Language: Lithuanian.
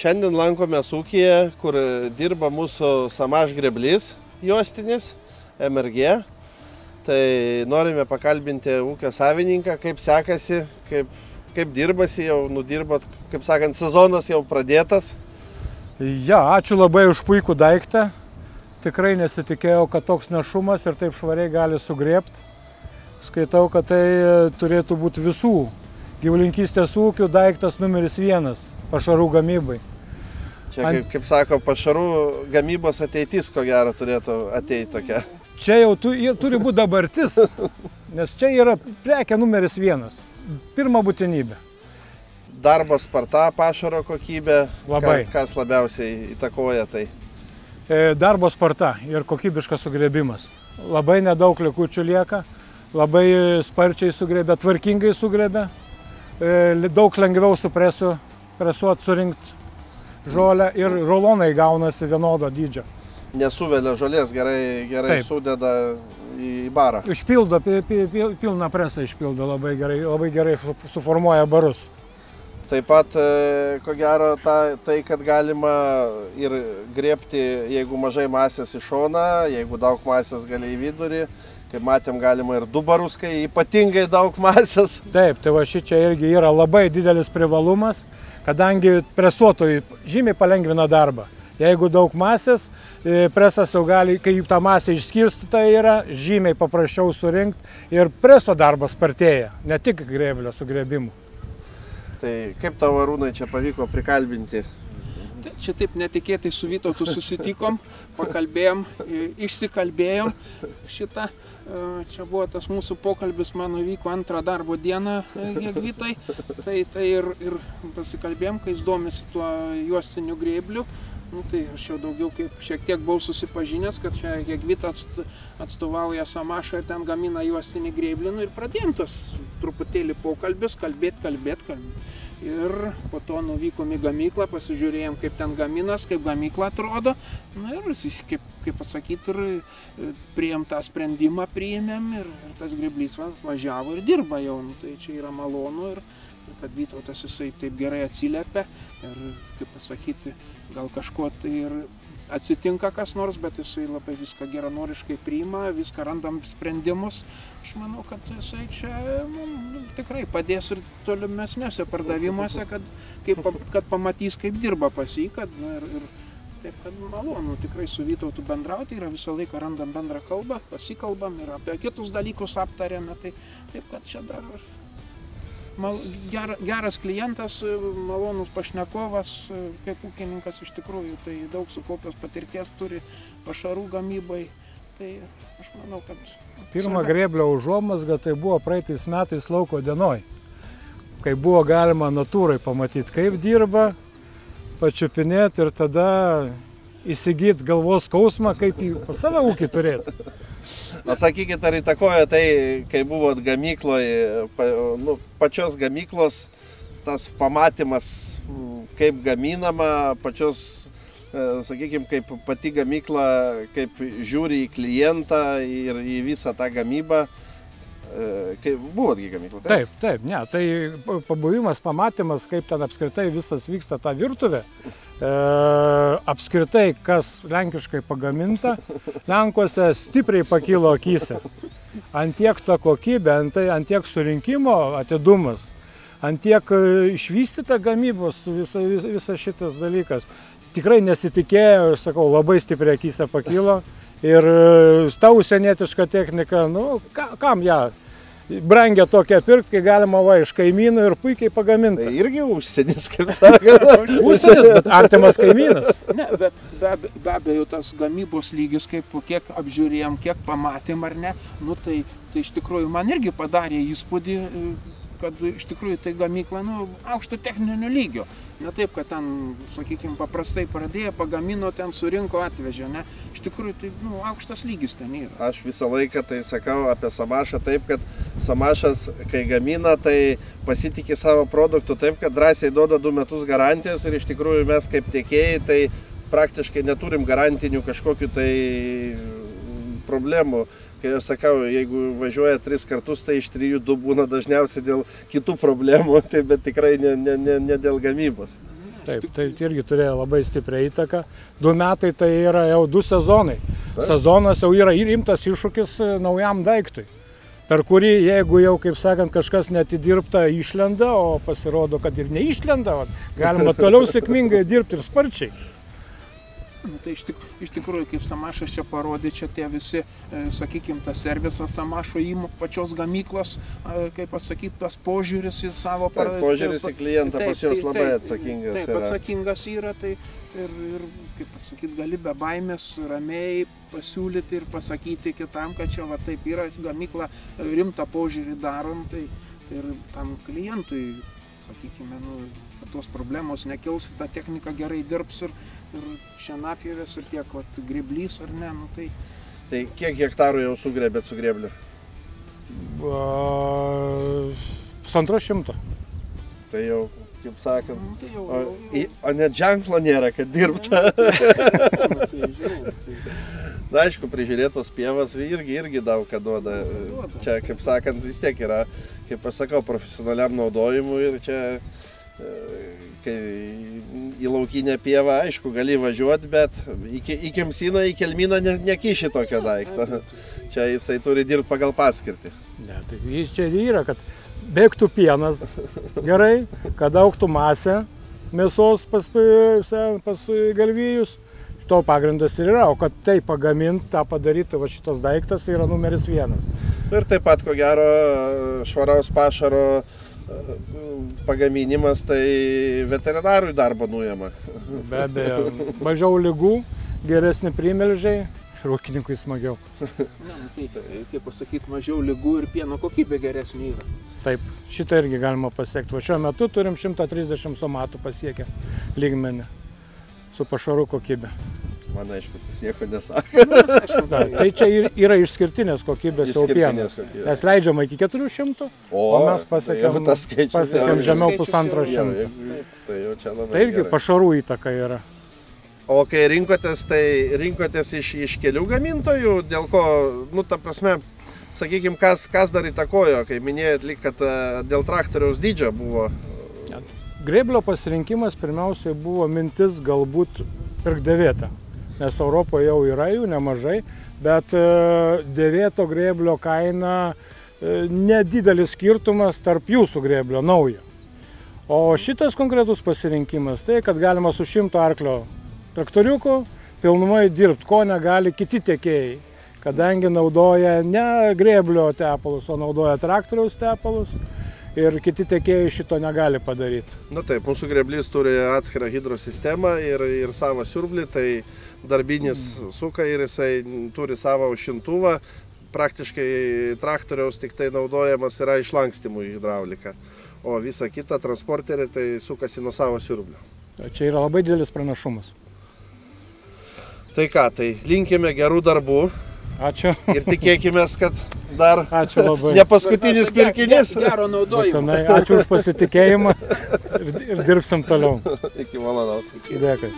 Šiandien lankomės ūkyje, kur dirba mūsų Samaš greblys juostinis, MRG. Tai norime pakalbinti ūkio savininką, kaip sekasi, kaip dirbasi, jau nudirbot, kaip sakant, sezonas jau pradėtas. Ja, ačiū labai už puikų daiktą. Tikrai nesitikėjau, kad toks našumas ir taip švariai gali sugrėbti. Skaitau, kad tai turėtų būti visų gyvulinkystės ūkių daiktas numeris 1 pašarų gamybai. Čia, kaip sako, pašarų gamybos ateitis, ko gero, turėtų ateiti tokia. Čia jau turi būti dabartis, nes čia yra prekė numeris 1. Pirma būtinybė. Darbo sparta, pašaro kokybė. Labai. Kas labiausiai įtakoja tai? Darbo sparta ir kokybiškas sugrėbimas. Labai nedaug likučių lieka, labai sparčiai sugrėbia, tvarkingai sugrėbia. Daug lengviau su presuot, surinkti žolę ir rulonai gaunasi vienodo dydžio. Nesuvelia žolės, gerai sudeda į barą. Išpildo, pilną presą išpildo labai gerai suformuoja barus. Taip pat, ko gero, tai, kad galima ir grėbti, jeigu mažai masės į šoną, jeigu daug masės gali į vidurį. Kaip matėm, galima ir 2 barus, kai ypatingai daug masės. Taip, tai va šičia irgi yra labai didelis privalumas, kadangi presuotojai žymiai palengvina darbą. Jeigu daug masės, presas jau gali, kai tą masę išskirstyta yra, žymiai paprasčiau surinkti ir preso darbas spartėja, ne tik grėblio sugrėbimų. Tai kaip tavo, Arūnai, čia pavyko prikalbinti? Čia taip netikėtai su Vytautu susitikom, pakalbėjom, išsikalbėjom šitą. Čia buvo tas mūsų pokalbis, mano vyko 2 darbo dieną Jagvitai. Tai ir pasikalbėjom, kai jis domisi tuo juostiniu grėbliu. Tai aš jau daugiau kaip šiek tiek buvau susipažinęs, kad čia Jagvita atstovauja Samašą ir ten gamina juostinį grėblį. Ir pradėjom tas truputėlį pokalbis, kalbėt. Ir po to nuvykom į gamyklą, pasižiūrėjom, kaip ten gaminas, kaip gamykla atrodo. Ir, kaip pasakyti, ir priėm tą sprendimą, priėmėm ir tas grėblys važiavo ir dirba jau. Tai čia yra malonu ir kad Vytautas jisai taip gerai atsiliepia. Ir, kaip pasakyti, gal kažko tai ir atsitinka kas nors, bet jisai labai viską geranoriškai priima, viską randam sprendimus. Aš manau, kad jisai čia tikrai padės ir tolimesniuose pardavimuose, kad pamatys, kaip dirba pas jį, ir taip, kad malonu tikrai su Vytautu bendrauti, yra visą laiką randam bendrą kalbą, pasikalbam ir apie kitus dalykus aptarėme, tai taip, kad čia dar geras klientas, malonus pašnekovas, kaip ūkininkas iš tikrųjų, tai daug sukaupęs patirties turi pašarų gamybai, tai aš manau, kad... Pirma grėblio užuomazga tai buvo praeitais metais lauko dienoj, kai buvo galima natūrai pamatyti, kaip dirba, pačiupinėti ir tada įsigyti galvos skausmą, kaip į pas save ūkį turėti. Na, sakykit, ar įtakojo tai, kai buvot gamykloje, pačios gamyklos, tas pamatymas, kaip gaminama, pačios, sakykime, kaip pati gamykla, kaip žiūri į klientą ir į visą tą gamybą, kai buvotgi gamykla? Taip, ne, tai pabuvimas, pamatymas, kaip ten apskritai visas vyksta ta virtuvė, apskritai, kas lenkiškai pagaminta, Lenkuose stipriai pakilo akyse. Ant tiek ta kokybė, ant tiek surinkimo atidumas, ant tiek išvystyta gamybos visas šitas dalykas. Tikrai nesitikėjau, sakau, labai stipriai akyse pakilo ir ta užsienietiška technika, kam ją brangią tokią pirkti, kai galima iš kaimynų ir puikiai pagaminti. Tai irgi užsienis, kaip sakant. Užsienis, bet artimas kaimynas. Ne, bet be abejo tas gamybos lygis, kiek apžiūrėjom, kiek pamatėm ar ne, tai iš tikrųjų man irgi padarė įspūdį, kad iš tikrųjų tai gamykla aukšto techninio lygio. Ne taip, kad ten, sakykime, paprastai pradėjo, pagamino, ten surinko, atvežė, ne. Iš tikrųjų tai aukštas lygis ten yra. Aš visą laiką tai sakau apie Samašą taip, kad Samašas, kai gamina, tai pasitikė savo produktų taip, kad drąsiai duoda 2 metus garantijos ir iš tikrųjų mes kaip tiekėjai tai praktiškai neturim garantinių kažkokių tai problemų. Kai aš sakau, jeigu važiuoja 3 kartus, tai iš 3 2 būna dažniausiai dėl kitų problemų, bet tikrai ne dėl gamybos. Taip, tai irgi turėjo labai stiprią įtaką. 2 metai tai yra jau 2 sezonai. Sezonas jau yra rimtas iššūkis naujam daiktui, per kurį, jeigu jau, kaip sakant, kažkas netidirbta išlenda, o pasirodo, kad ir neišlenda, galima toliau sėkmingai dirbti ir sparčiai. Tai iš tikrųjų, kaip Samašas čia parodė, čia tie visi, sakykime, tas servisas Samašo įmok pačios gamyklos, kaip pasakyti, tas požiūris į savo... Taip, požiūris į klientą pas juos labai atsakingas yra. Taip, atsakingas yra, tai ir kaip pasakyti, gali be baimės ramiai pasiūlyti ir pasakyti kitam, kad čia va taip yra, gamykla rimtą požiūrį darom, tai ir tam klientui, sakykime, tos problemos nekils, ta technika gerai dirbs ir šienapjovės ir tiek grėblys ar ne, tai... Tai kiek hektarų jau sugrebėt su grėbliu? 150. Tai jau, kaip sakant, o net ženklo nėra, kad dirbta. Na, aišku, prižiūrėtos pievas irgi daug ką duoda. Čia, kaip sakant, vis tiek yra, kaip aš sakau, profesionaliam naudojimui ir čia... Kai į laukinę pievą, aišku, gali važiuoti, bet į Kemsyną, į Kelmyną nekiši tokio daikto. Čia jisai turi dirbti pagal paskirtį. Ne, tai jis čia yra, kad bėgtų pienas gerai, kad augtų masė mėsos pas galvijus. To pagrindas ir yra, o kad tai pagaminti, tą padaryti, va šitas daiktas yra numeris 1. Ir taip pat, ko gero, švaraus pašaro pagaminimas, tai veterinarui darbo nuima. Be abejo, mažiau ligų, geresni primelžiai, ir ūkininkui smagiau. Tai, kaip pasakyti, mažiau ligų ir pieno kokybė geresnė yra. Taip, šitą irgi galima pasiekti. Va šiuo metu turim 130 somatų pasiekę lygmenį su pašarų kokybė. Man aišku, tas nieko nesako. Tai čia yra išskirtinės kokybės jau pienas. Mes leidžiama iki 400, o mes pasiekėm žemiau 150. Tai irgi pašarų įtaka yra. O kai rinkotės, tai rinkotės iš kelių gamintojų, dėl ko, ta prasme, sakykime, kas dar įtakojo, kai minėjot lyg, kad dėl traktoriaus dydžio buvo? Grėblio pasirinkimas pirmiausiai buvo mintis galbūt pirkti dėvėtą. Nes Europoje jau yra jų nemažai, bet dėvėto grėblio kaina nedidelis skirtumas tarp jūsų grėblio naujo. O šitas konkretus pasirinkimas, tai kad galima su 100 arklio traktoriuku pilnumai dirbti, ko negali kiti tiekėjai, kadangi naudoja ne grėblio tepalus, o naudoja traktoriaus tepalus. Ir kiti tiekėjai šito negali padaryti. Taip, mūsų grėblys turi atskirą hidrosistemą ir savo siurblį, tai darbinis suka ir jisai turi savo šintuvą. Praktiškai traktoriaus tik tai naudojamas yra išlankstymui hidraulika, o visa kita transporterį tai sukasi nuo savo siurblio. Čia yra labai didelis pranašumas. Tai ką, tai linkime gerų darbų. Ačiū. Ir tikėkime, kad dar ne paskutinis pirkinys. Gero naudojimo. Ačiū už pasitikėjimą ir dirbsim toliau. Iki malonaus. Dėkui.